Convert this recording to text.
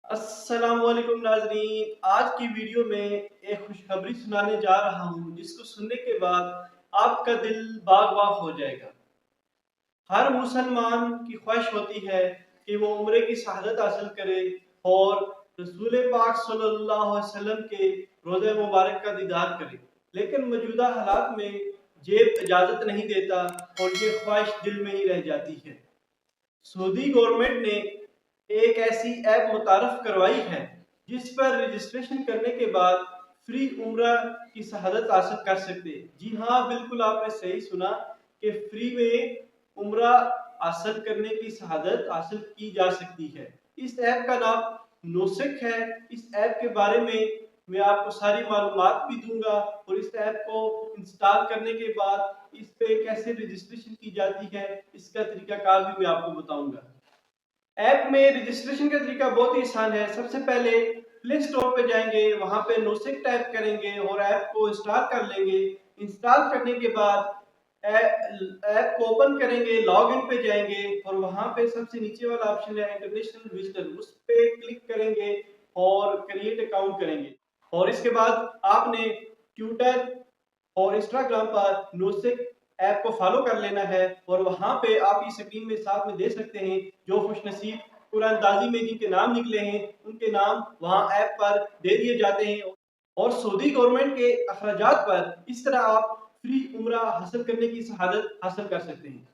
अस्सलामुअलैकुम नाजरीन, आज की वीडियो में एक खुशखबरी सुनाने जा रहा हूँ जिसको सुनने के बाद आपका दिल बाग बाग हो जाएगा। हर मुसलमान की ख्वाहिश होती है कि वो उम्रे की शहादत हासिल करे और रसूल पाक सल्लल्लाहु अलैहि वसल्लम के रोज़े मुबारक का दीदार करे, लेकिन मौजूदा हालात में जेब इजाज़त नहीं देता और ये ख्वाहिश दिल में ही रह जाती है। सऊदी गवर्नमेंट ने एक ऐसी ऐप मुतारफ करवाई है जिस पर रजिस्ट्रेशन करने के बाद फ्री उम्रा की शहादत हासिल कर सकते हैं। जी हाँ, बिल्कुल आपने सही सुना कि फ्री में उम्रा हासिल करने की शहादत हासिल की जा सकती है। इस ऐप का नाम नोसिक है। इस ऐप के बारे में मैं आपको सारी मालूमात भी दूंगा और इस ऐप को इंस्टॉल करने के बाद इस पे कैसे रजिस्ट्रेशन की जाती है इसका तरीकाकार भी मैं आपको बताऊंगा। ऐप में रजिस्ट्रेशन का तरीका बहुत ही आसान है। सबसे पहले प्ले स्टोर पे जाएंगे, वहां पे नोसिक टाइप करेंगे और ऐप को इंस्टॉल कर लेंगे। इंस्टॉल करने के बाद ऐप को ओपन करेंगे, लॉग इन पे जाएंगे और वहां पे सबसे नीचे वाला ऑप्शन है इंटरनेशनल विजिटर, उस पे क्लिक करेंगे और क्रिएट अकाउंट करेंगे। और इसके बाद आपने ट्विटर और इंस्टाग्राम पर नोसिक ऐप को फॉलो कर लेना है और वहां पे आप इस स्क्रीन में साथ में दे सकते हैं जो खुशनसीब कुरानदाजी में जिनके नाम निकले हैं उनके नाम वहां ऐप पर दे दिए जाते हैं और सऊदी गवर्नमेंट के अखराजात पर इस तरह आप फ्री उम्रा हासिल करने की शहादत हासिल कर सकते हैं।